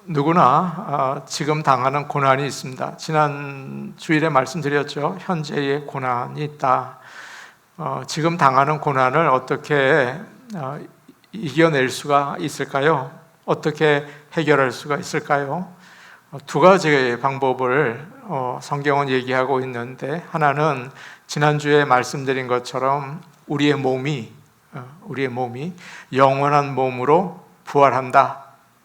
누구나 지금 당하는 고난이 있습니다. 지난 주일에 말씀드렸죠. 현재의 고난이 있다. 지금 당하는 고난을 어떻게 이겨낼 수가 있을까요? 어떻게 해결할 수가 있을까요? 두 가지 방법을 성경은 얘기하고 있는데, 하나는 지난주에 말씀드린 것처럼 우리의 몸이 영원한 몸으로 부활한다,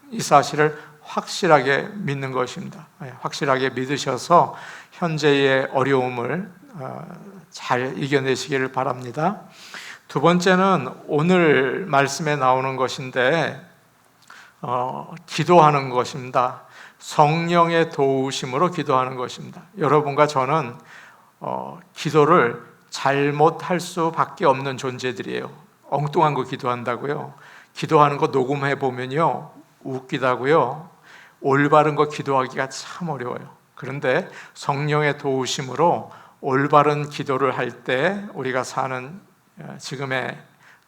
이 사실을 확실하게 믿는 것입니다. 확실하게 믿으셔서 현재의 어려움을 잘 이겨내시기를 바랍니다. 두 번째는 오늘 말씀에 나오는 것인데 기도하는 것입니다. 성령의 도우심으로 기도하는 것입니다. 여러분과 저는 기도를 잘못할 수밖에 없는 존재들이에요. 엉뚱한 거 기도한다고요? 기도하는 거 녹음해 보면요, 웃기다고요. 올바른 거 기도하기가 참 어려워요. 그런데 성령의 도우심으로 올바른 기도를 할 때 우리가 사는 지금의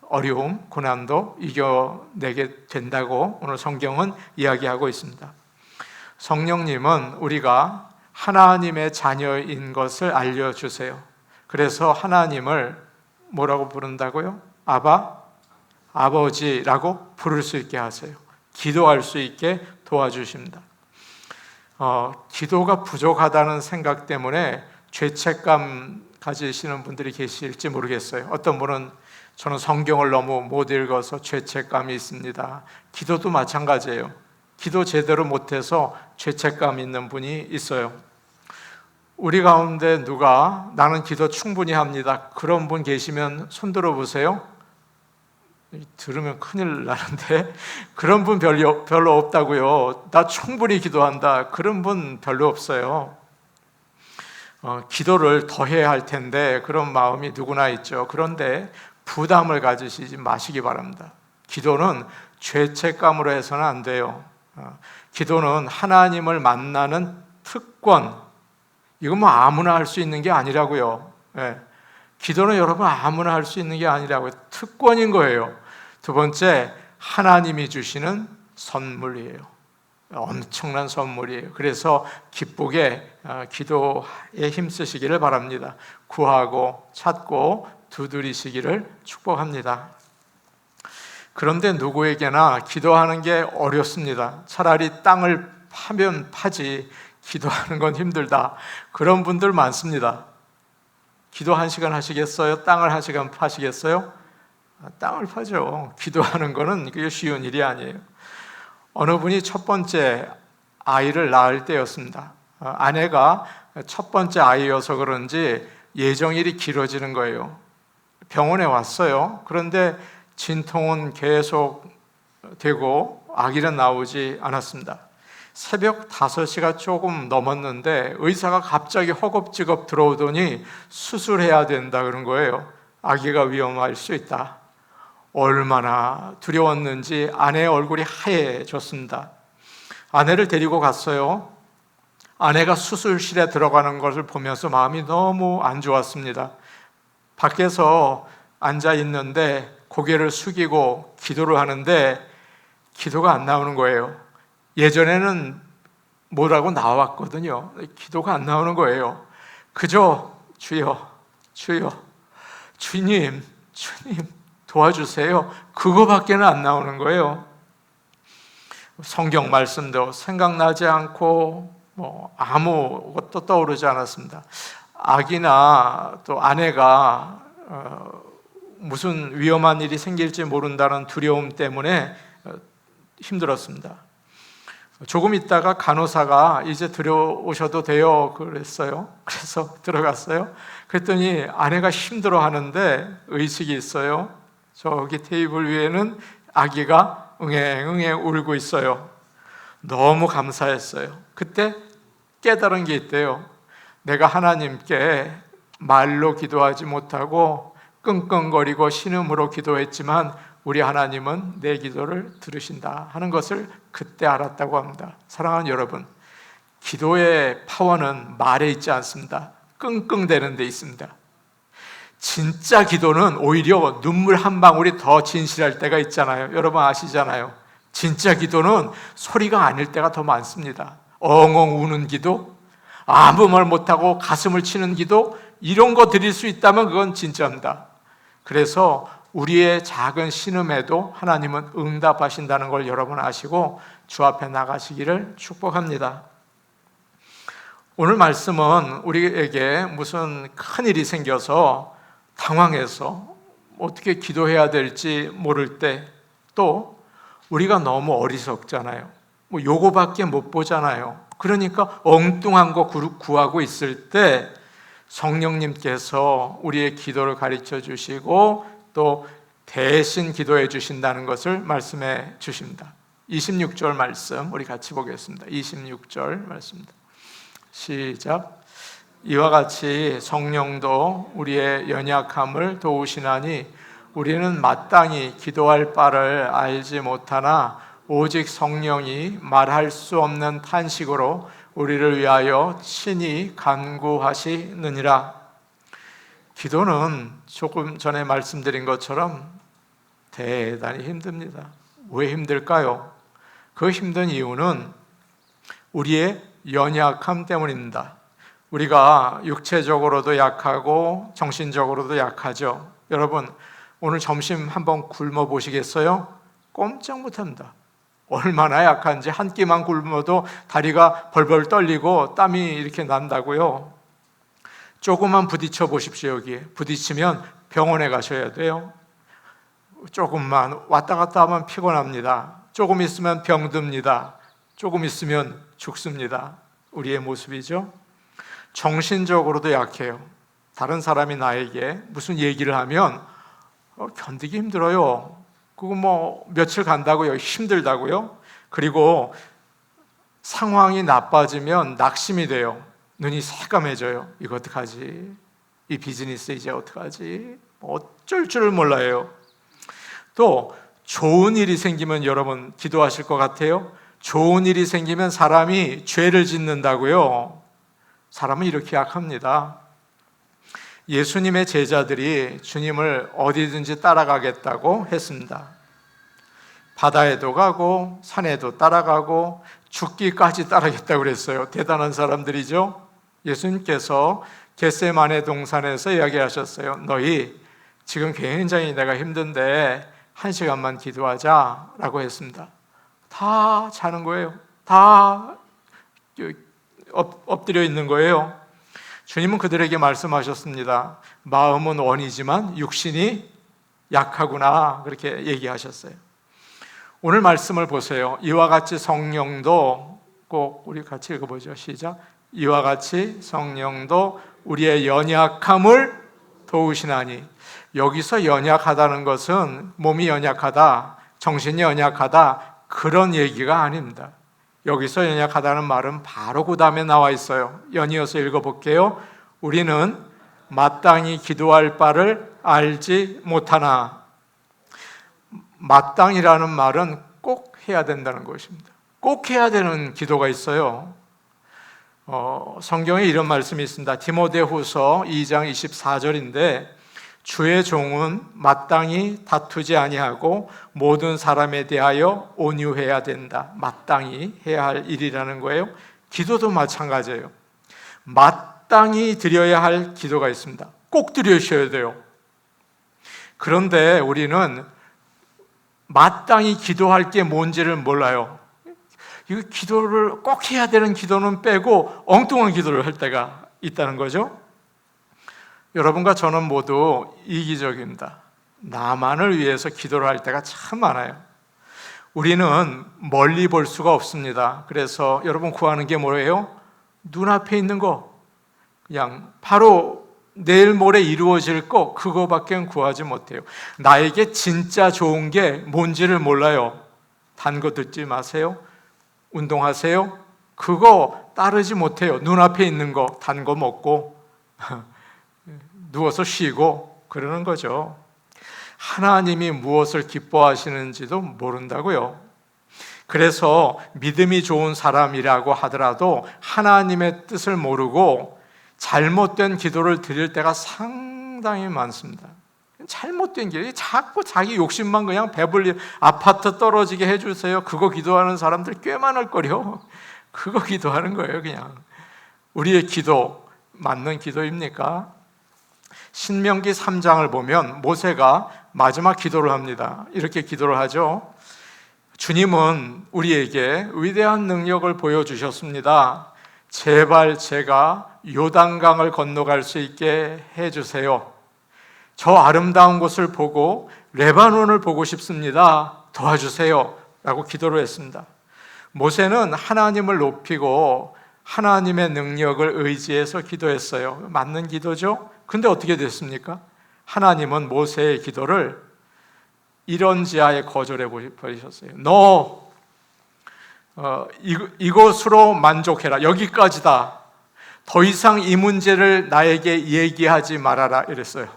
어려움, 고난도 이겨내게 된다고 오늘 성경은 이야기하고 있습니다. 성령님은 우리가 하나님의 자녀인 것을 알려주세요. 그래서 하나님을 뭐라고 부른다고요? 아버지라고 부를 수 있게 하세요. 기도할 수 있게 도와주십니다. 기도가 부족하다는 생각 때문에 죄책감 가지시는 분들이 계실지 모르겠어요. 어떤 분은 저는 성경을 너무 못 읽어서 죄책감이 있습니다. 기도도 마찬가지예요. 기도 제대로 못해서 죄책감 있는 분이 있어요. 우리 가운데 누가 나는 기도 충분히 합니다, 그런 분 계시면 손 들어보세요. 들으면 큰일 나는데 그런 분 별로 없다고요. 나 충분히 기도한다, 그런 분 별로 없어요. 기도를 더 해야 할 텐데 그런 마음이 누구나 있죠. 그런데 부담을 가지시지 마시기 바랍니다. 기도는 죄책감으로 해서는 안 돼요. 기도는 하나님을 만나는 특권, 이건 뭐 아무나 할 수 있는 게 아니라고요. 기도는 여러분 아무나 할 수 있는 게 아니라고요. 특권인 거예요. 두 번째, 하나님이 주시는 선물이에요. 엄청난 선물이에요. 그래서 기쁘게 기도에 힘쓰시기를 바랍니다. 구하고 찾고 두드리시기를 축복합니다. 그런데 누구에게나 기도하는 게 어렵습니다. 차라리 땅을 파면 파지 기도하는 건 힘들다, 그런 분들 많습니다. 기도 1시간 하시겠어요? 땅을 1시간 파시겠어요? 땅을 파죠. 기도하는 거는 그게 쉬운 일이 아니에요. 어느 분이 첫 번째 아이를 낳을 때였습니다. 아내가 첫 번째 아이여서 그런지 예정일이 길어지는 거예요. 병원에 왔어요. 그런데 진통은 계속 되고 아기는 나오지 않았습니다. 새벽 5시가 조금 넘었는데 의사가 갑자기 허겁지겁 들어오더니 수술해야 된다 그런 거예요. 아기가 위험할 수 있다. 얼마나 두려웠는지 아내의 얼굴이 하얘졌습니다. 아내를 데리고 갔어요. 아내가 수술실에 들어가는 것을 보면서 마음이 너무 안 좋았습니다. 밖에서 앉아 있는데 고개를 숙이고 기도를 하는데 기도가 안 나오는 거예요. 예전에는 뭐라고 나왔거든요. 기도가 안 나오는 거예요. 그저 주여, 주여, 주님, 주님 도와주세요, 그거밖에는 안 나오는 거예요. 성경 말씀도 생각나지 않고 아무것도 떠오르지 않았습니다. 아기나 또 아내가 무슨 위험한 일이 생길지 모른다는 두려움 때문에 힘들었습니다. 조금 있다가 간호사가 이제 들어오셔도 돼요 그랬어요. 그래서 들어갔어요. 그랬더니 아내가 힘들어하는데 의식이 있어요. 저기 테이블 위에는 아기가 응애응애 울고 있어요. 너무 감사했어요. 그때 깨달은 게 있대요. 내가 하나님께 말로 기도하지 못하고 끙끙거리고 신음으로 기도했지만 우리 하나님은 내 기도를 들으신다 하는 것을 그때 알았다고 합니다. 사랑하는 여러분, 기도의 파워는 말에 있지 않습니다. 끙끙대는 데 있습니다. 진짜 기도는 오히려 눈물 한 방울이 더 진실할 때가 있잖아요. 여러분 아시잖아요. 진짜 기도는 소리가 아닐 때가 더 많습니다. 엉엉 우는 기도, 아무 말 못하고 가슴을 치는 기도, 이런 거 드릴 수 있다면 그건 진짜입니다. 그래서 우리의 작은 신음에도 하나님은 응답하신다는 걸 여러분 아시고 주 앞에 나가시기를 축복합니다. 오늘 말씀은 우리에게 무슨 큰일이 생겨서 당황해서 어떻게 기도해야 될지 모를 때, 또 우리가 너무 어리석잖아요. 뭐 요거밖에 못 보잖아요. 그러니까 엉뚱한 거 구하고 있을 때 성령님께서 우리의 기도를 가르쳐 주시고 또 대신 기도해 주신다는 것을 말씀해 주십니다. 26절 말씀 우리 같이 보겠습니다. 26절 말씀입니다. 시작. 이와 같이 성령도 우리의 연약함을 도우시나니 우리는 마땅히 기도할 바를 알지 못하나 오직 성령이 말할 수 없는 탄식으로 우리를 위하여 친히 간구하시느니라. 기도는 조금 전에 말씀드린 것처럼 대단히 힘듭니다. 왜 힘들까요? 그 힘든 이유는 우리의 연약함 때문입니다. 우리가 육체적으로도 약하고 정신적으로도 약하죠. 여러분, 오늘 점심 한번 굶어 보시겠어요? 꼼짝 못합니다. 얼마나 약한지 한 끼만 굶어도 다리가 벌벌 떨리고 땀이 이렇게 난다고요. 조금만 부딪혀 보십시오. 여기에 부딪히면 병원에 가셔야 돼요. 조금만 왔다 갔다 하면 피곤합니다. 조금 있으면 병듭니다. 조금 있으면 죽습니다. 우리의 모습이죠. 정신적으로도 약해요. 다른 사람이 나에게 무슨 얘기를 하면 견디기 힘들어요. 그거 뭐 며칠 간다고요? 힘들다고요? 그리고 상황이 나빠지면 낙심이 돼요. 눈이 새까매져요. 이거 어떡하지? 이 비즈니스 이제 어떡하지? 어쩔 줄을 몰라요. 또 좋은 일이 생기면 여러분 기도하실 것 같아요? 좋은 일이 생기면 사람이 죄를 짓는다고요. 사람은 이렇게 약합니다. 예수님의 제자들이 주님을 어디든지 따라가겠다고 했습니다. 바다에도 가고 산에도 따라가고 죽기까지 따라가겠다고 그랬어요. 대단한 사람들이죠. 예수님께서 겟세마네 동산에서 이야기하셨어요. 너희 지금 굉장히 내가 힘든데 1시간만 기도하자라고 했습니다. 다 자는 거예요. 다 엎드려 있는 거예요. 주님은 그들에게 말씀하셨습니다. 마음은 원이지만 육신이 약하구나, 그렇게 얘기하셨어요. 오늘 말씀을 보세요. 이와 같이 성령도, 꼭 우리 같이 읽어보죠. 시작. 이와 같이 성령도 우리의 연약함을 도우시나니. 여기서 연약하다는 것은 몸이 연약하다, 정신이 연약하다, 그런 얘기가 아닙니다. 여기서 연약하다는 말은 바로 그 다음에 나와 있어요. 연이어서 읽어볼게요. 우리는 마땅히 기도할 바를 알지 못하나. 마땅이라는 말은 꼭 해야 된다는 것입니다. 꼭 해야 되는 기도가 있어요. 성경에 이런 말씀이 있습니다. 디모데후서 2장 24절인데 주의 종은 마땅히 다투지 아니하고 모든 사람에 대하여 온유해야 된다. 마땅히 해야 할 일이라는 거예요. 기도도 마찬가지예요. 마땅히 드려야 할 기도가 있습니다. 꼭 드리셔야 돼요. 그런데 우리는 마땅히 기도할 게 뭔지를 몰라요. 이 기도를 꼭 해야 되는 기도는 빼고 엉뚱한 기도를 할 때가 있다는 거죠. 여러분과 저는 모두 이기적입니다. 나만을 위해서 기도를 할 때가 참 많아요. 우리는 멀리 볼 수가 없습니다. 그래서 여러분 구하는 게 뭐예요? 눈앞에 있는 거, 그냥 바로 내일 모레 이루어질 거, 그거밖에 구하지 못해요. 나에게 진짜 좋은 게 뭔지를 몰라요. 단 거 듣지 마세요. 운동하세요. 그거 따르지 못해요. 눈앞에 있는 거, 단 거 먹고 누워서 쉬고 그러는 거죠. 하나님이 무엇을 기뻐하시는지도 모른다고요. 그래서 믿음이 좋은 사람이라고 하더라도 하나님의 뜻을 모르고 잘못된 기도를 드릴 때가 상당히 많습니다. 잘못된 게 자꾸 자기 욕심만 그냥 배불리 아파트 떨어지게 해주세요. 그거 기도하는 사람들 꽤 많을 거요. 그거 기도하는 거예요. 그냥 우리의 기도 맞는 기도입니까? 신명기 3장을 보면 모세가 마지막 기도를 합니다. 이렇게 기도를 하죠. 주님은 우리에게 위대한 능력을 보여주셨습니다. 제발 제가 요단강을 건너갈 수 있게 해주세요. 저 아름다운 곳을 보고 레바논을 보고 싶습니다. 도와주세요. 라고 기도를 했습니다. 모세는 하나님을 높이고 하나님의 능력을 의지해서 기도했어요. 맞는 기도죠? 근데 어떻게 됐습니까? 하나님은 모세의 기도를 이런 지하에 거절해 버리셨어요. 너 이것으로 만족해라. 여기까지다. 더 이상 이 문제를 나에게 얘기하지 말아라. 이랬어요.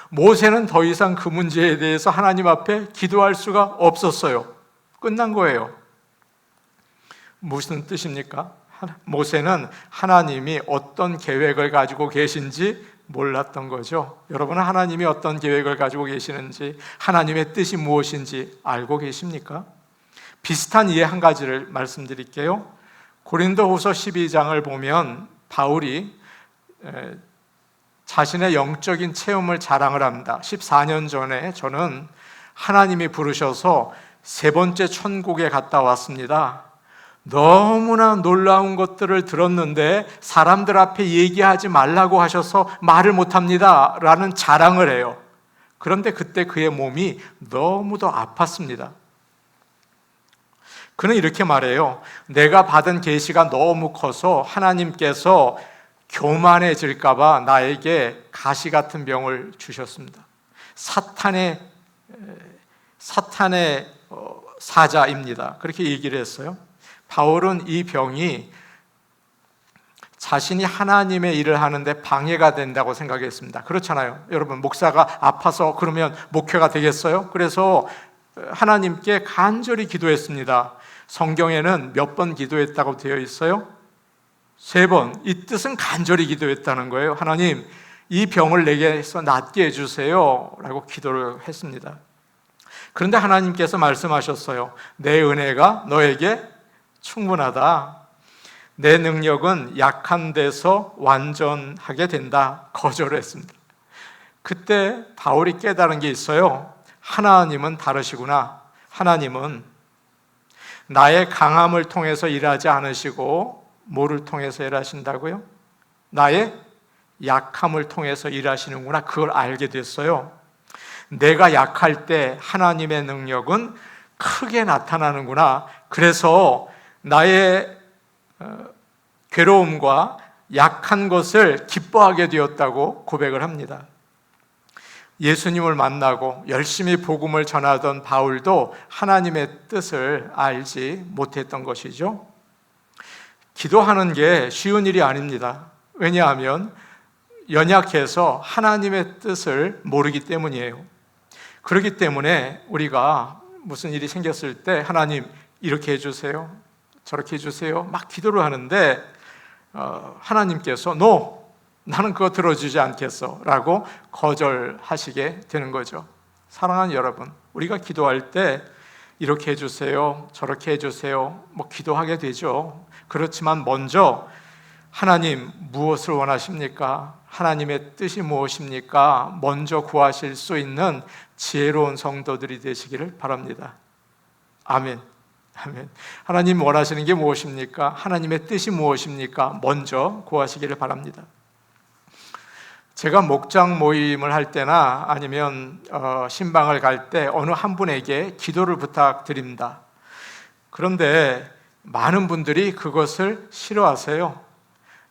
모세는 더 이상 그 문제에 대해서 하나님 앞에 기도할 수가 없었어요. 끝난 거예요. 무슨 뜻입니까? 모세는 하나님이 어떤 계획을 가지고 계신지 몰랐던 거죠. 여러분은 하나님이 어떤 계획을 가지고 계시는지, 하나님의 뜻이 무엇인지 알고 계십니까? 비슷한 이해 한 가지를 말씀드릴게요. 고린도후서 12장을 보면 바울이 자신의 영적인 체험을 자랑을 합니다. 14년 전에 저는 하나님이 부르셔서 3번째 천국에 갔다 왔습니다. 너무나 놀라운 것들을 들었는데 사람들 앞에 얘기하지 말라고 하셔서 말을 못합니다 라는 자랑을 해요. 그런데 그때 그의 몸이 너무도 아팠습니다. 그는 이렇게 말해요. 내가 받은 계시가 너무 커서 하나님께서 교만해질까 봐 나에게 가시 같은 병을 주셨습니다. 사탄의 사자입니다. 그렇게 얘기를 했어요. 바울은 이 병이 자신이 하나님의 일을 하는데 방해가 된다고 생각했습니다. 그렇잖아요. 여러분, 목사가 아파서 그러면 목회가 되겠어요? 그래서 하나님께 간절히 기도했습니다. 성경에는 몇 번 기도했다고 되어 있어요? 3번. 이 뜻은 간절히 기도했다는 거예요. 하나님, 이 병을 내게서 낫게 해주세요 라고 기도를 했습니다. 그런데 하나님께서 말씀하셨어요. 내 은혜가 너에게 충분하다. 내 능력은 약한 데서 완전하게 된다. 거절을 했습니다. 그때 바울이 깨달은 게 있어요. 하나님은 다르시구나. 하나님은 나의 강함을 통해서 일하지 않으시고 뭐를 통해서 일하신다고요? 나의 약함을 통해서 일하시는구나. 그걸 알게 됐어요. 내가 약할 때 하나님의 능력은 크게 나타나는구나. 그래서 나의 괴로움과 약한 것을 기뻐하게 되었다고 고백을 합니다. 예수님을 만나고 열심히 복음을 전하던 바울도 하나님의 뜻을 알지 못했던 것이죠. 기도하는 게 쉬운 일이 아닙니다. 왜냐하면 연약해서 하나님의 뜻을 모르기 때문이에요. 그렇기 때문에 우리가 무슨 일이 생겼을 때 하나님 이렇게 해주세요, 저렇게 해주세요 막 기도를 하는데 하나님께서 나는 그거 들어주지 않겠어 라고 거절하시게 되는 거죠. 사랑하는 여러분, 우리가 기도할 때 이렇게 해주세요, 저렇게 해주세요 뭐 기도하게 되죠. 그렇지만 먼저 하나님 무엇을 원하십니까? 하나님의 뜻이 무엇입니까? 먼저 구하실 수 있는 지혜로운 성도들이 되시기를 바랍니다. 아멘. 아멘. 하나님 원하시는 게 무엇입니까? 하나님의 뜻이 무엇입니까? 먼저 구하시기를 바랍니다. 제가 목장 모임을 할 때나 아니면 신방을 갈 때 어느 한 분에게 기도를 부탁드립니다. 그런데 많은 분들이 그것을 싫어하세요.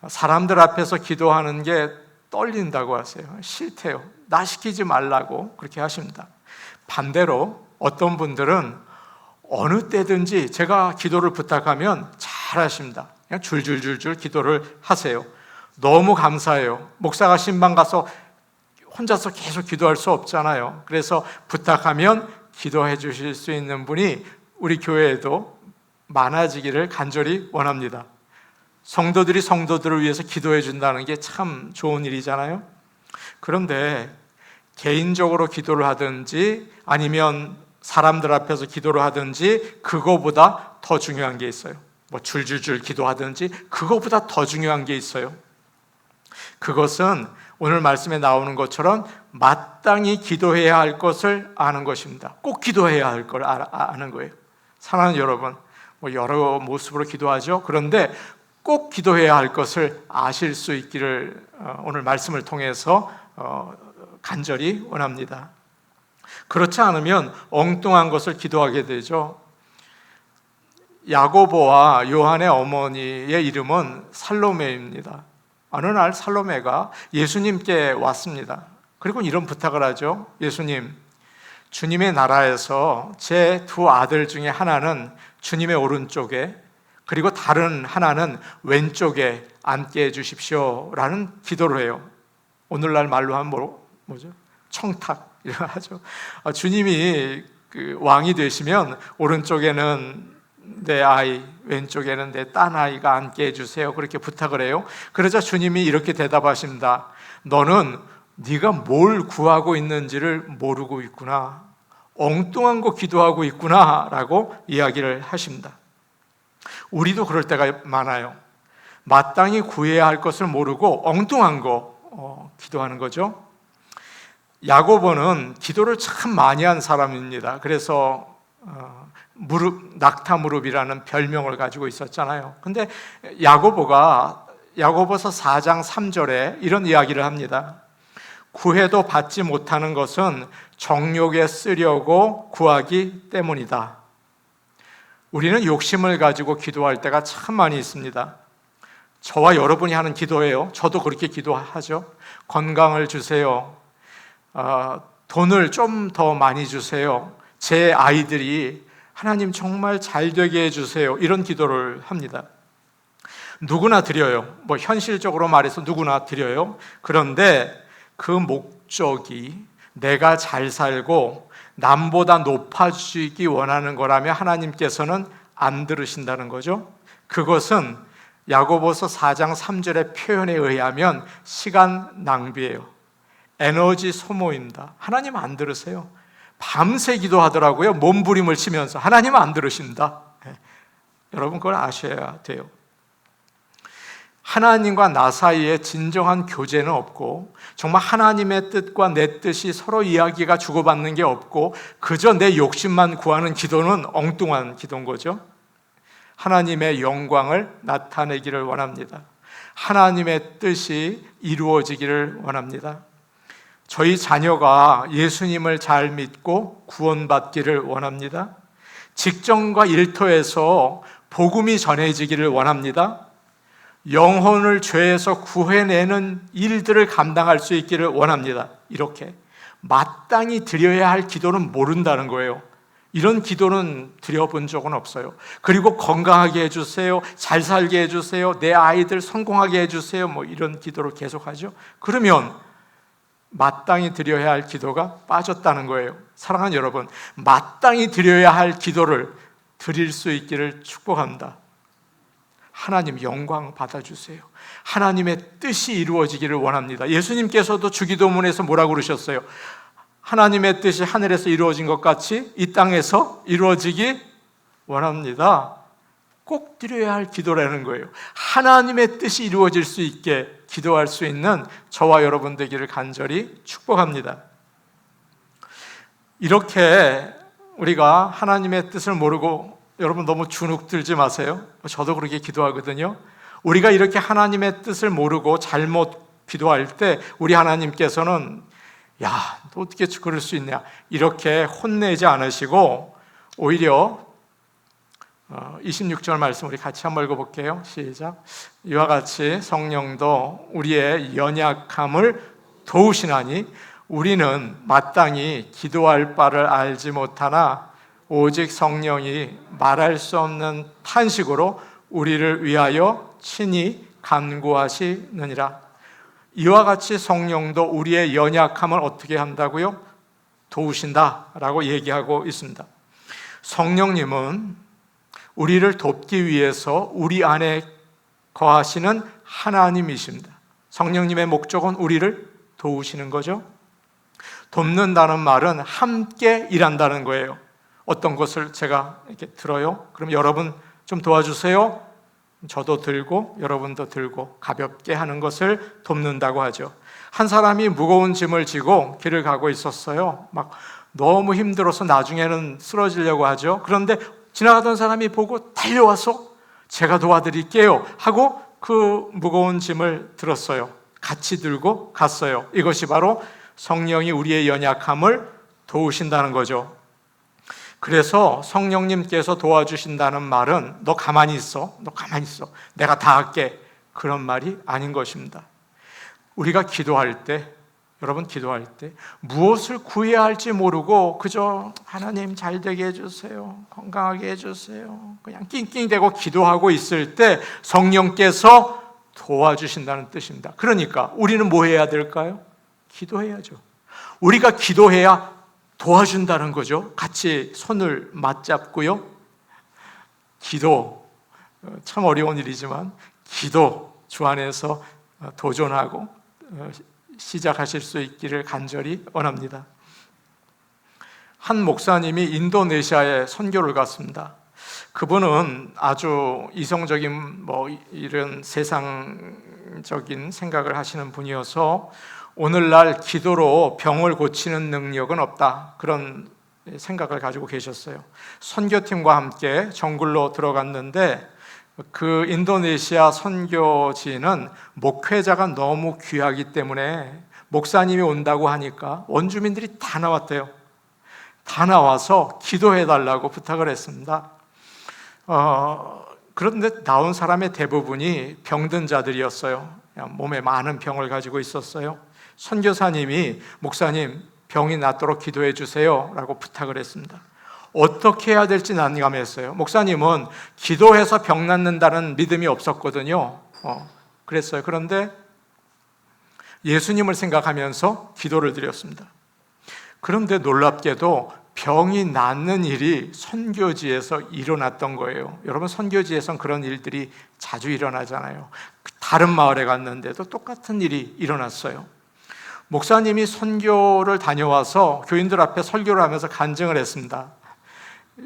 사람들 앞에서 기도하는 게 떨린다고 하세요. 싫대요. 나 시키지 말라고 그렇게 하십니다. 반대로 어떤 분들은 어느 때든지 제가 기도를 부탁하면 잘 하십니다. 그냥 줄줄줄줄 기도를 하세요. 너무 감사해요. 목사가 신방 가서 혼자서 계속 기도할 수 없잖아요. 그래서 부탁하면 기도해 주실 수 있는 분이 우리 교회에도 많아지기를 간절히 원합니다. 성도들이 성도들을 위해서 기도해 준다는 게 참 좋은 일이잖아요. 그런데 개인적으로 기도를 하든지 아니면 사람들 앞에서 기도를 하든지 그거보다 더 중요한 게 있어요. 뭐 줄줄줄 기도하든지 그거보다 더 중요한 게 있어요. 그것은 오늘 말씀에 나오는 것처럼 마땅히 기도해야 할 것을 아는 것입니다. 꼭 기도해야 할 걸 아는 거예요. 사랑하는 여러분, 뭐 여러 모습으로 기도하죠. 그런데 꼭 기도해야 할 것을 아실 수 있기를 오늘 말씀을 통해서 간절히 원합니다. 그렇지 않으면 엉뚱한 것을 기도하게 되죠. 야고보와 요한의 어머니의 이름은 살로메입니다. 어느 날 살로메가 예수님께 왔습니다. 그리고 이런 부탁을 하죠. 예수님, 주님의 나라에서 제 두 아들 중에 하나는 주님의 오른쪽에 그리고 다른 하나는 왼쪽에 앉게 해주십시오 라는 기도를 해요. 오늘날 말로 하면 뭐죠? 청탁 이런 하죠. 주님이 그 왕이 되시면 오른쪽에는 내 아이, 왼쪽에는 내 딴 아이가 앉게 해주세요. 그렇게 부탁을 해요. 그러자 주님이 이렇게 대답하십니다. 너는 네가 뭘 구하고 있는지를 모르고 있구나. 엉뚱한 거 기도하고 있구나 라고 이야기를 하십니다. 우리도 그럴 때가 많아요. 마땅히 구해야 할 것을 모르고 엉뚱한 거 기도하는 거죠. 야고보는 기도를 참 많이 한 사람입니다. 그래서 낙타 무릎이라는 별명을 가지고 있었잖아요. 근데 야고보가 야고보서 4장 3절에 이런 이야기를 합니다. 구해도 받지 못하는 것은 정욕에 쓰려고 구하기 때문이다. 우리는 욕심을 가지고 기도할 때가 참 많이 있습니다. 저와 여러분이 하는 기도예요. 저도 그렇게 기도하죠. 건강을 주세요. 돈을 좀 더 많이 주세요. 제 아이들이 하나님 정말 잘 되게 해주세요. 이런 기도를 합니다. 누구나 드려요. 뭐 현실적으로 말해서 누구나 드려요. 그런데 그 목적이 내가 잘 살고 남보다 높아지기 원하는 거라면 하나님께서는 안 들으신다는 거죠. 그것은 야고보서 4장 3절의 표현에 의하면 시간 낭비예요. 에너지 소모입니다. 하나님 안 들으세요. 밤새 기도하더라고요. 몸부림을 치면서. 하나님 안 들으신다. 여러분 그걸 아셔야 돼요. 하나님과 나 사이에 진정한 교제는 없고 정말 하나님의 뜻과 내 뜻이 서로 이야기가 주고받는 게 없고 그저 내 욕심만 구하는 기도는 엉뚱한 기도인 거죠. 하나님의 영광을 나타내기를 원합니다. 하나님의 뜻이 이루어지기를 원합니다. 저희 자녀가 예수님을 잘 믿고 구원받기를 원합니다. 직장과 일터에서 복음이 전해지기를 원합니다. 영혼을 죄에서 구해내는 일들을 감당할 수 있기를 원합니다. 이렇게 마땅히 드려야 할 기도는 모른다는 거예요. 이런 기도는 드려본 적은 없어요. 그리고 건강하게 해주세요. 잘 살게 해주세요. 내 아이들 성공하게 해주세요. 뭐 이런 기도를 계속하죠. 그러면 마땅히 드려야 할 기도가 빠졌다는 거예요. 사랑하는 여러분, 마땅히 드려야 할 기도를 드릴 수 있기를 축복합니다. 하나님 영광 받아주세요. 하나님의 뜻이 이루어지기를 원합니다. 예수님께서도 주기도문에서 뭐라고 그러셨어요? 하나님의 뜻이 하늘에서 이루어진 것 같이 이 땅에서 이루어지기 원합니다. 꼭 드려야 할 기도라는 거예요. 하나님의 뜻이 이루어질 수 있게 기도할 수 있는 저와 여러분 되기를 간절히 축복합니다. 이렇게 우리가 하나님의 뜻을 모르고, 여러분 너무 주눅 들지 마세요. 저도 그렇게 기도하거든요. 우리가 이렇게 하나님의 뜻을 모르고 잘못 기도할 때 우리 하나님께서는 야, 너 어떻게 그럴 수 있냐 이렇게 혼내지 않으시고 오히려 26절 말씀 우리 같이 한번 읽어볼게요. 시작. 이와 같이 성령도 우리의 연약함을 도우시나니 우리는 마땅히 기도할 바를 알지 못하나 오직 성령이 말할 수 없는 탄식으로 우리를 위하여 친히 간구하시느니라. 이와 같이 성령도 우리의 연약함을 어떻게 한다고요? 도우신다라고 얘기하고 있습니다. 성령님은 우리를 돕기 위해서 우리 안에 거하시는 하나님이십니다. 성령님의 목적은 우리를 도우시는 거죠. 돕는다는 말은 함께 일한다는 거예요. 어떤 것을 제가 이렇게 들어요. 그럼 여러분 좀 도와주세요. 저도 들고 여러분도 들고 가볍게 하는 것을 돕는다고 하죠. 한 사람이 무거운 짐을 지고 길을 가고 있었어요. 막 너무 힘들어서 나중에는 쓰러지려고 하죠. 그런데 지나가던 사람이 보고 달려와서 제가 도와드릴게요 하고 그 무거운 짐을 들었어요. 같이 들고 갔어요. 이것이 바로 성령이 우리의 연약함을 도우신다는 거죠. 그래서 성령님께서 도와주신다는 말은 너 가만히 있어, 너 가만히 있어, 내가 다 할게, 그런 말이 아닌 것입니다. 우리가 기도할 때, 여러분 기도할 때 무엇을 구해야 할지 모르고 그저 하나님 잘 되게 해주세요, 건강하게 해주세요, 그냥 낑낑대고 기도하고 있을 때 성령께서 도와주신다는 뜻입니다. 그러니까 우리는 뭐 해야 될까요? 기도해야죠. 우리가 기도해야 도와준다는 거죠. 같이 손을 맞잡고요. 기도, 참 어려운 일이지만 기도 주 안에서 도전하고 시작하실 수 있기를 간절히 원합니다. 한 목사님이 인도네시아에 선교를 갔습니다. 그분은 아주 이성적인 이런 세상적인 생각을 하시는 분이어서 오늘날 기도로 병을 고치는 능력은 없다, 그런 생각을 가지고 계셨어요. 선교팀과 함께 정글로 들어갔는데 그 인도네시아 선교지는 목회자가 너무 귀하기 때문에 목사님이 온다고 하니까 원주민들이 다 나왔대요. 다 나와서 기도해달라고 부탁을 했습니다. 그런데 나온 사람의 대부분이 병든 자들이었어요. 몸에 많은 병을 가지고 있었어요. 선교사님이 목사님 병이 낫도록 기도해 주세요 라고 부탁을 했습니다. 어떻게 해야 될지 난감했어요. 목사님은 기도해서 병 낫는다는 믿음이 없었거든요. 그랬어요. 그런데 예수님을 생각하면서 기도를 드렸습니다. 그런데 놀랍게도 병이 낫는 일이 선교지에서 일어났던 거예요. 여러분, 선교지에선 그런 일들이 자주 일어나잖아요. 다른 마을에 갔는데도 똑같은 일이 일어났어요. 목사님이 선교를 다녀와서 교인들 앞에 설교를 하면서 간증을 했습니다.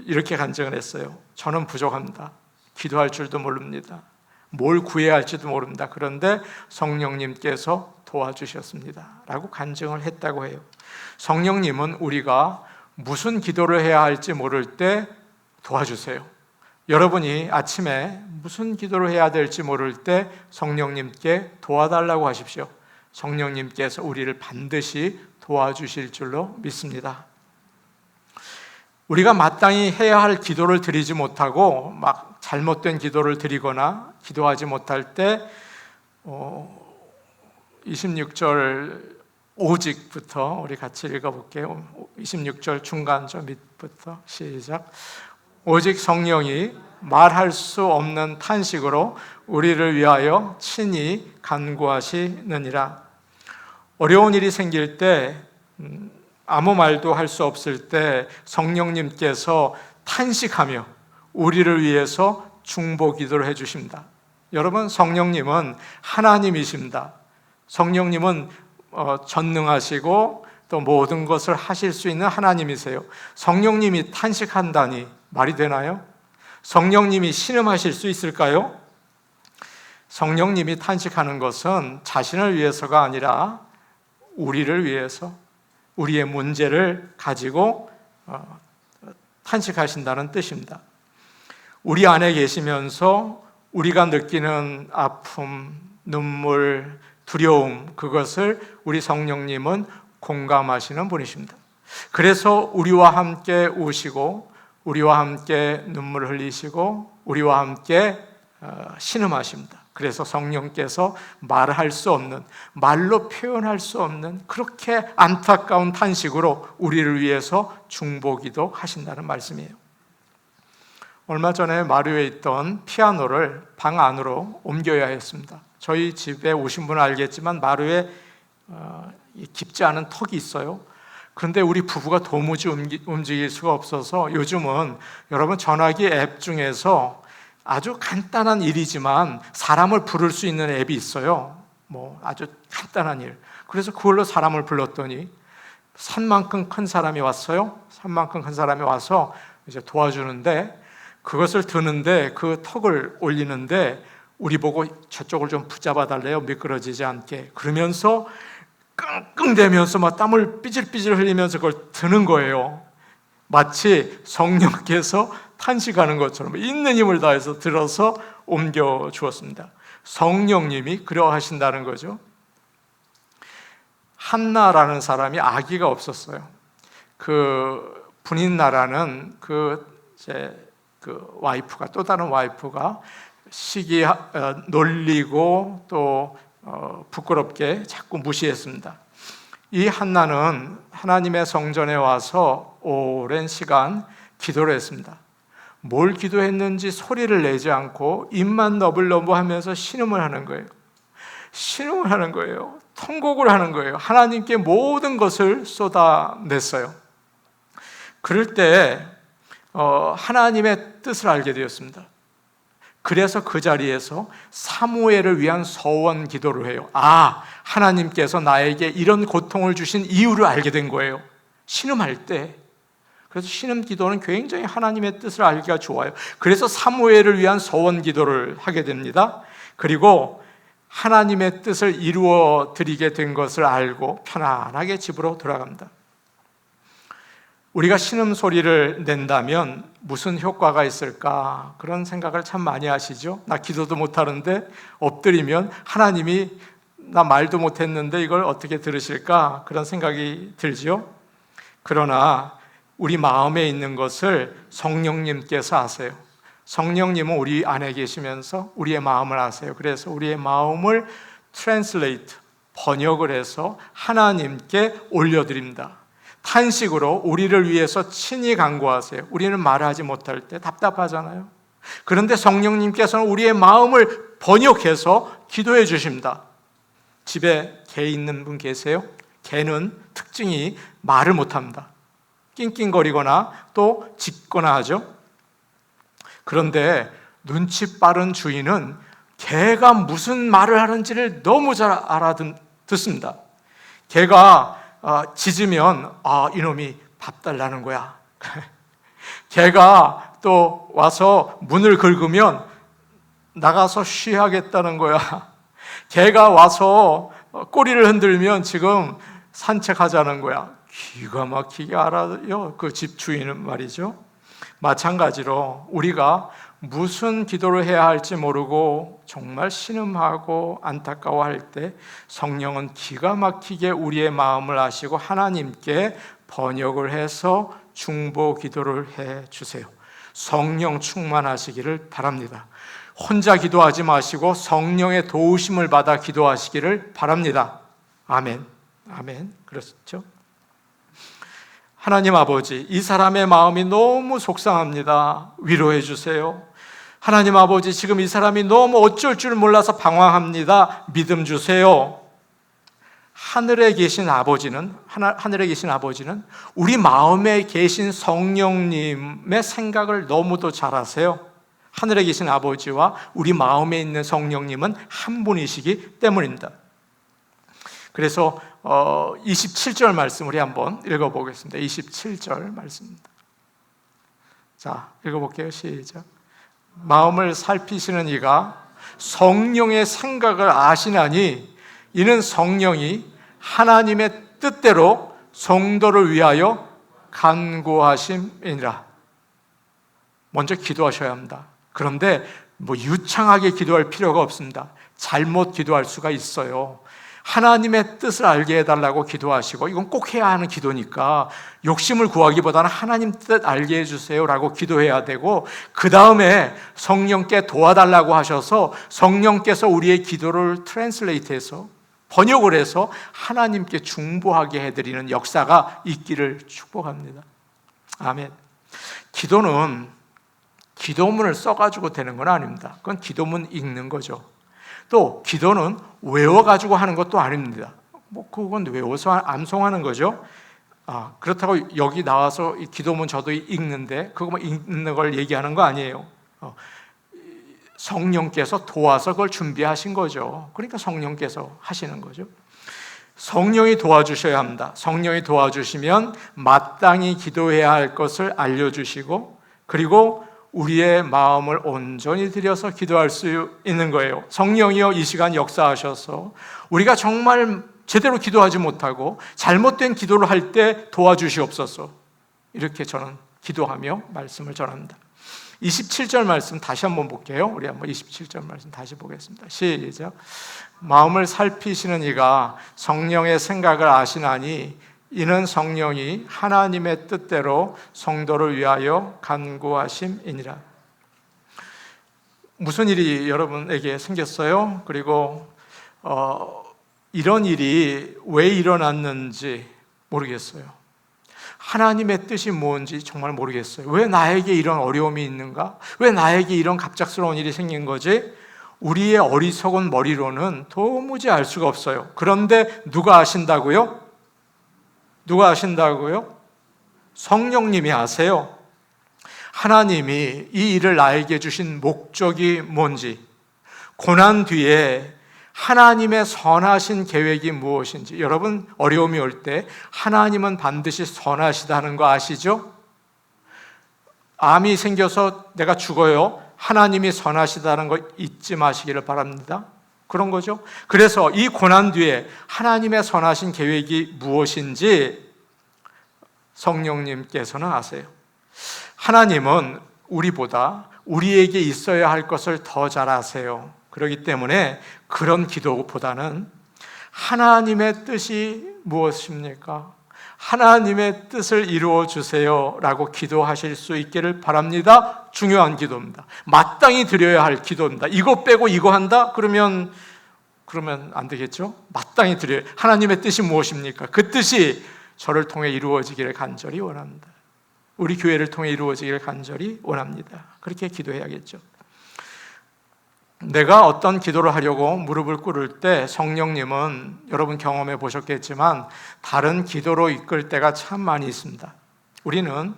이렇게 간증을 했어요. 저는 부족합니다. 기도할 줄도 모릅니다. 뭘 구해야 할지도 모릅니다. 그런데 성령님께서 도와주셨습니다 라고 간증을 했다고 해요. 성령님은 우리가 무슨 기도를 해야 할지 모를 때 도와주세요. 여러분이 아침에 무슨 기도를 해야 될지 모를 때 성령님께 도와달라고 하십시오. 성령님께서 우리를 반드시 도와주실 줄로 믿습니다. 우리가 마땅히 해야 할 기도를 드리지 못하고 막 잘못된 기도를 드리거나 기도하지 못할 때 26절 오직부터 우리 같이 읽어볼게요. 26절 중간 저 밑부터 시작. 오직 성령이 말할 수 없는 탄식으로 우리를 위하여 친히 간구하시느니라. 어려운 일이 생길 때, 아무 말도 할 수 없을 때 성령님께서 탄식하며 우리를 위해서 중보 기도를 해주십니다. 여러분, 성령님은 하나님이십니다. 성령님은 전능하시고 또 모든 것을 하실 수 있는 하나님이세요. 성령님이 탄식한다니 말이 되나요? 성령님이 신음하실 수 있을까요? 성령님이 탄식하는 것은 자신을 위해서가 아니라 우리를 위해서, 우리의 문제를 가지고 탄식하신다는 뜻입니다. 우리 안에 계시면서 우리가 느끼는 아픔, 눈물, 두려움, 그것을 우리 성령님은 공감하시는 분이십니다. 그래서 우리와 함께 우시고 우리와 함께 눈물을 흘리시고 우리와 함께 신음하십니다. 그래서 성령께서 말할 수 없는, 말로 표현할 수 없는 그렇게 안타까운 탄식으로 우리를 위해서 중보기도 하신다는 말씀이에요. 얼마 전에 마루에 있던 피아노를 방 안으로 옮겨야 했습니다. 저희 집에 오신 분은 알겠지만 마루에 깊지 않은 턱이 있어요. 그런데 우리 부부가 도무지 움직일 수가 없어서 요즘은 여러분 전화기 앱 중에서 아주 간단한 일이지만 사람을 부를 수 있는 앱이 있어요. 아주 간단한 일. 그래서 그걸로 사람을 불렀더니 산만큼 큰 사람이 왔어요. 산만큼 큰 사람이 와서 이제 도와주는데, 그것을 드는데 그 턱을 올리는데 우리 보고 저쪽을 좀 붙잡아 달래요. 미끄러지지 않게. 그러면서 끙끙대면서 막 땀을 삐질삐질 흘리면서 그걸 드는 거예요. 마치 성령께서 탄식하는 것처럼 있는 힘을 다해서 들어서 옮겨 주었습니다. 성령님이 그러하신다는 거죠. 한나라는 사람이 아기가 없었어요. 그 분인나라는 와이프가, 또 다른 와이프가 놀리고 또 부끄럽게 자꾸 무시했습니다. 이 한나는 하나님의 성전에 와서 오랜 시간 기도를 했습니다. 뭘 기도했는지 소리를 내지 않고 입만 너블너블하면서 신음을 하는 거예요. 신음을 하는 거예요. 통곡을 하는 거예요. 하나님께 모든 것을 쏟아냈어요. 그럴 때 하나님의 뜻을 알게 되었습니다. 그래서 그 자리에서 사무엘을 위한 서원 기도를 해요. 하나님께서 나에게 이런 고통을 주신 이유를 알게 된 거예요. 신음할 때. 그래서 신음 기도는 굉장히 하나님의 뜻을 알기가 좋아요. 그래서 사무엘을 위한 서원 기도를 하게 됩니다. 그리고 하나님의 뜻을 이루어 드리게 된 것을 알고 편안하게 집으로 돌아갑니다. 우리가 신음 소리를 낸다면 무슨 효과가 있을까? 그런 생각을 참 많이 하시죠. 나 기도도 못하는데 엎드리면 하나님이 나 말도 못했는데 이걸 어떻게 들으실까? 그런 생각이 들죠. 그러나 우리 마음에 있는 것을 성령님께서 아세요. 성령님은 우리 안에 계시면서 우리의 마음을 아세요. 그래서 우리의 마음을 번역을 해서 하나님께 올려드립니다. 탄식으로 우리를 위해서 친히 간구하세요. 우리는 말하지 못할 때 답답하잖아요. 그런데 성령님께서는 우리의 마음을 번역해서 기도해 주십니다. 집에 개 있는 분 계세요? 개는 특징이 말을 못합니다. 낑낑거리거나 또 짖거나 하죠. 그런데 눈치 빠른 주인은 개가 무슨 말을 하는지를 너무 잘 알아듣습니다. 개가 짖으면 이놈이 밥 달라는 거야. 개가 또 와서 문을 긁으면 나가서 쉬하겠다는 거야. 개가 와서 꼬리를 흔들면 지금 산책하자는 거야. 기가 막히게 알아요. 그 집 주인은 말이죠. 마찬가지로 우리가 무슨 기도를 해야 할지 모르고 정말 신음하고 안타까워할 때 성령은 기가 막히게 우리의 마음을 아시고 하나님께 번역을 해서 중보 기도를 해 주세요. 성령 충만하시기를 바랍니다. 혼자 기도하지 마시고 성령의 도우심을 받아 기도하시기를 바랍니다. 아멘. 아멘. 그렇죠? 하나님 아버지, 이 사람의 마음이 너무 속상합니다. 위로해 주세요. 하나님 아버지, 지금 이 사람이 너무 어쩔 줄 몰라서 방황합니다. 믿음 주세요. 하늘에 계신 아버지는 우리 마음에 계신 성령님의 생각을 너무도 잘 아세요. 하늘에 계신 아버지와 우리 마음에 있는 성령님은 한 분이시기 때문입니다. 그래서 27절 말씀 우리 한번 읽어보겠습니다. 27절 말씀입니다. 자, 읽어볼게요. 시작. 마음을 살피시는 이가 성령의 생각을 아시나니 이는 성령이 하나님의 뜻대로 성도를 위하여 간구하심이니라. 먼저 기도하셔야 합니다. 그런데 유창하게 기도할 필요가 없습니다. 잘못 기도할 수가 있어요. 하나님의 뜻을 알게 해달라고 기도하시고, 이건 꼭 해야 하는 기도니까 욕심을 구하기보다는 하나님 뜻 알게 해주세요라고 기도해야 되고, 그 다음에 성령께 도와달라고 하셔서 성령께서 우리의 기도를 트랜슬레이트해서 번역을 해서 하나님께 중보하게 해드리는 역사가 있기를 축복합니다. 아멘. 기도는 기도문을 써가지고 되는 건 아닙니다. 그건 기도문 읽는 거죠. 또 기도는 외워가지고 하는 것도 아닙니다. 그건 외워서 암송하는 거죠. 그렇다고 여기 나와서 이 기도문 저도 읽는데 그거만 읽는 걸 얘기하는 거 아니에요. 성령께서 도와서 그걸 준비하신 거죠. 그러니까 성령께서 하시는 거죠. 성령이 도와주셔야 합니다. 성령이 도와주시면 마땅히 기도해야 할 것을 알려주시고, 그리고 우리의 마음을 온전히 들여서 기도할 수 있는 거예요. 성령이여 이 시간 역사하셔서 우리가 정말 제대로 기도하지 못하고 잘못된 기도를 할 때 도와주시옵소서. 이렇게 저는 기도하며 말씀을 전합니다. 27절 말씀 다시 한번 볼게요. 우리 한번 27절 말씀 다시 보겠습니다. 시작. 마음을 살피시는 이가 성령의 생각을 아시나니 이는 성령이 하나님의 뜻대로 성도를 위하여 간구하심이니라. 무슨 일이 여러분에게 생겼어요? 그리고 이런 일이 왜 일어났는지 모르겠어요. 하나님의 뜻이 뭔지 정말 모르겠어요. 왜 나에게 이런 어려움이 있는가? 왜 나에게 이런 갑작스러운 일이 생긴 거지? 우리의 어리석은 머리로는 도무지 알 수가 없어요. 그런데 누가 아신다고요? 누가 아신다고요? 성령님이 아세요. 하나님이 이 일을 나에게 주신 목적이 뭔지, 고난 뒤에 하나님의 선하신 계획이 무엇인지. 여러분, 어려움이 올 때 하나님은 반드시 선하시다는 거 아시죠? 암이 생겨서 내가 죽어요. 하나님이 선하시다는 거 잊지 마시기를 바랍니다. 그런 거죠. 그래서 이 고난 뒤에 하나님의 선하신 계획이 무엇인지 성령님께서는 아세요. 하나님은 우리보다 우리에게 있어야 할 것을 더 잘 아세요. 그렇기 때문에 그런 기도보다는 하나님의 뜻이 무엇입니까? 하나님의 뜻을 이루어 주세요 라고 기도하실 수 있기를 바랍니다. 중요한 기도입니다. 마땅히 드려야 할 기도입니다. 이거 빼고 이거 한다? 그러면 안 되겠죠? 마땅히 드려야. 하나님의 뜻이 무엇입니까? 그 뜻이 저를 통해 이루어지기를 간절히 원합니다. 우리 교회를 통해 이루어지기를 간절히 원합니다. 그렇게 기도해야겠죠. 내가 어떤 기도를 하려고 무릎을 꿇을 때 성령님은 여러분 경험해 보셨겠지만 다른 기도로 이끌 때가 참 많이 있습니다. 우리는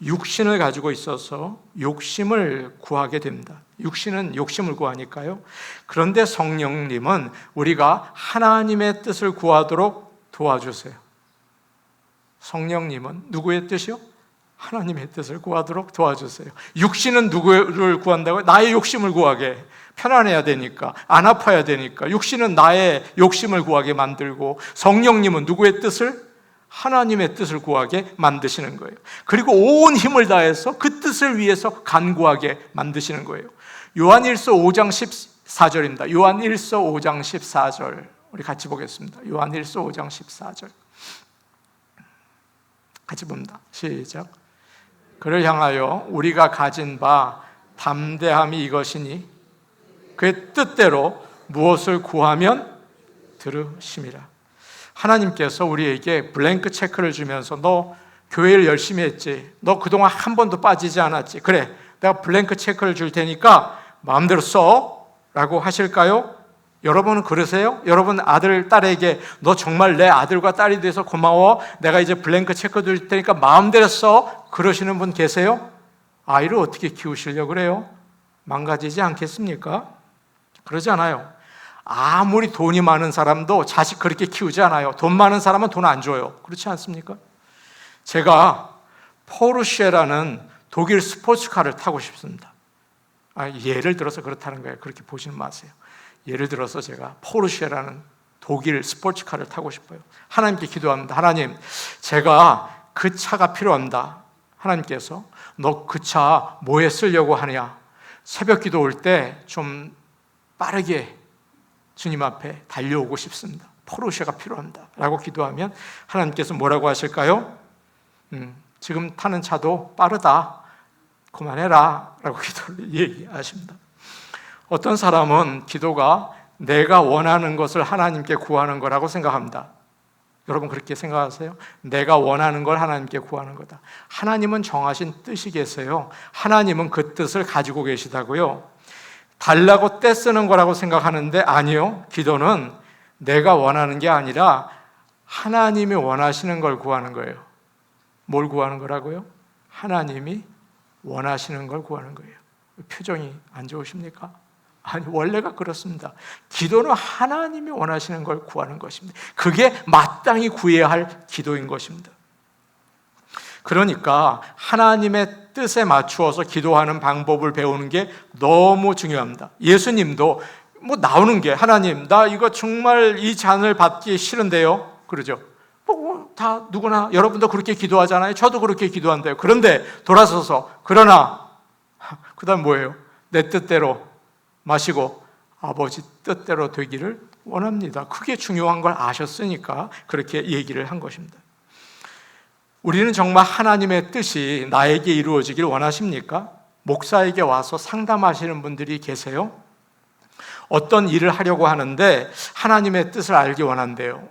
육신을 가지고 있어서 욕심을 구하게 됩니다. 육신은 욕심을 구하니까요. 그런데 성령님은 우리가 하나님의 뜻을 구하도록 도와주세요. 성령님은 누구의 뜻이요? 하나님의 뜻을 구하도록 도와주세요. 육신은 누구를 구한다고요? 나의 욕심을 구하게. 편안해야 되니까, 안 아파야 되니까. 육신은 나의 욕심을 구하게 만들고, 성령님은 누구의 뜻을? 하나님의 뜻을 구하게 만드시는 거예요. 그리고 온 힘을 다해서 그 뜻을 위해서 간구하게 만드시는 거예요. 요한일서 5장 14절입니다. 요한일서 5장 14절 우리 같이 보겠습니다. 요한일서 5장 14절 같이 봅니다. 시작. 그를 향하여 우리가 가진 바 담대함이 이것이니 그의 뜻대로 무엇을 구하면 들으심이라. 하나님께서 우리에게 블랭크 체크를 주면서 너 교회를 열심히 했지, 너 그동안 한 번도 빠지지 않았지, 그래 내가 블랭크 체크를 줄 테니까 마음대로 써 라고 하실까요? 여러분은 그러세요? 여러분 아들, 딸에게 너 정말 내 아들과 딸이 돼서 고마워, 내가 이제 블랭크 체크 줄 테니까 마음대로 써, 그러시는 분 계세요? 아이를 어떻게 키우시려고 그래요? 망가지지 않겠습니까? 그러지 않아요. 아무리 돈이 많은 사람도 자식 그렇게 키우지 않아요. 돈 많은 사람은 돈 안 줘요. 그렇지 않습니까? 제가 포르쉐라는 독일 스포츠카를 타고 싶습니다. 예를 들어서 그렇다는 거예요. 그렇게 보시는 마세요. 예를 들어서 제가 포르쉐라는 독일 스포츠카를 타고 싶어요. 하나님께 기도합니다. 하나님, 제가 그 차가 필요합니다. 하나님께서 너 그 차 뭐에 쓰려고 하냐? 새벽 기도 올 때 좀 빠르게 주님 앞에 달려오고 싶습니다. 포르쉐가 필요합니다 라고 기도하면 하나님께서 뭐라고 하실까요? 지금 타는 차도 빠르다, 그만해라 라고 기도를 얘기하십니다. 어떤 사람은 기도가 내가 원하는 것을 하나님께 구하는 거라고 생각합니다. 여러분 그렇게 생각하세요? 내가 원하는 걸 하나님께 구하는 거다. 하나님은 정하신 뜻이 계세요. 하나님은 그 뜻을 가지고 계시다고요. 달라고 떼쓰는 거라고 생각하는데 아니요. 기도는 내가 원하는 게 아니라 하나님이 원하시는 걸 구하는 거예요. 뭘 구하는 거라고요? 하나님이 원하시는 걸 구하는 거예요. 표정이 안 좋으십니까? 아니, 원래가 그렇습니다. 기도는 하나님이 원하시는 걸 구하는 것입니다. 그게 마땅히 구해야 할 기도인 것입니다. 그러니까 하나님의 뜻에 맞추어서 기도하는 방법을 배우는 게 너무 중요합니다. 예수님도 나오는 게, 하나님, 나 이거 정말 이 잔을 받기 싫은데요, 그러죠. 다 누구나, 여러분도 그렇게 기도하잖아요. 저도 그렇게 기도한대요. 그런데 돌아서서, 그러나 그 다음 뭐예요? 내 뜻대로 마시고 아버지 뜻대로 되기를 원합니다. 그게 중요한 걸 아셨으니까 그렇게 얘기를 한 것입니다. 우리는 정말 하나님의 뜻이 나에게 이루어지길 원하십니까? 목사에게 와서 상담하시는 분들이 계세요. 어떤 일을 하려고 하는데 하나님의 뜻을 알기 원한대요.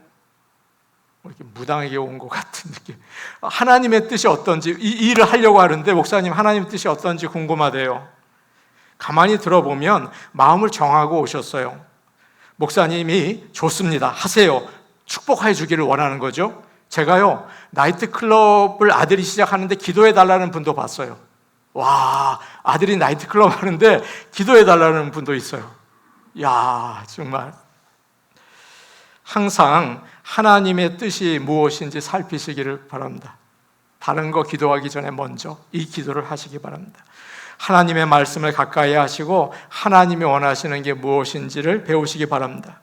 이렇게 무당에게 온 것 같은 느낌. 하나님의 뜻이 어떤지, 이 일을 하려고 하는데 목사님 하나님의 뜻이 어떤지 궁금하대요. 가만히 들어보면 마음을 정하고 오셨어요. 목사님이 좋습니다, 하세요, 축복해 주기를 원하는 거죠. 제가요, 나이트클럽을 아들이 시작하는데 기도해 달라는 분도 봤어요. 와, 아들이 나이트클럽 하는데 기도해 달라는 분도 있어요. 야, 정말 항상 하나님의 뜻이 무엇인지 살피시기를 바랍니다. 다른 거 기도하기 전에 먼저 이 기도를 하시기 바랍니다. 하나님의 말씀을 가까이 하시고 하나님이 원하시는 게 무엇인지를 배우시기 바랍니다.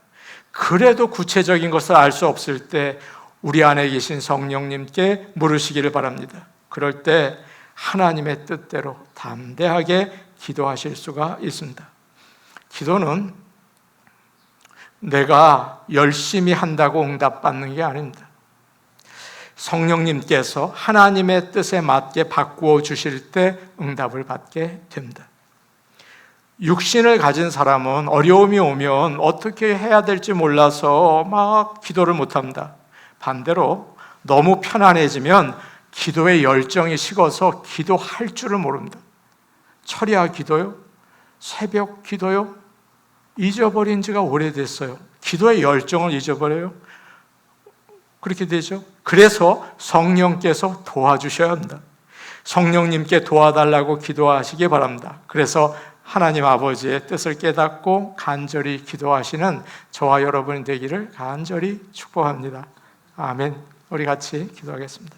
그래도 구체적인 것을 알 수 없을 때 우리 안에 계신 성령님께 물으시기를 바랍니다. 그럴 때 하나님의 뜻대로 담대하게 기도하실 수가 있습니다. 기도는 내가 열심히 한다고 응답받는 게 아닙니다. 성령님께서 하나님의 뜻에 맞게 바꾸어 주실 때 응답을 받게 됩니다. 육신을 가진 사람은 어려움이 오면 어떻게 해야 될지 몰라서 막 기도를 못합니다. 반대로 너무 편안해지면 기도의 열정이 식어서 기도할 줄을 모릅니다. 철야 기도요? 새벽 기도요? 잊어버린 지가 오래됐어요. 기도의 열정을 잊어버려요? 그렇게 되죠. 그래서 성령께서 도와주셔야 합니다. 성령님께 도와달라고 기도하시기 바랍니다. 그래서 하나님 아버지의 뜻을 깨닫고 간절히 기도하시는 저와 여러분이 되기를 간절히 축복합니다. 아멘. 우리 같이 기도하겠습니다.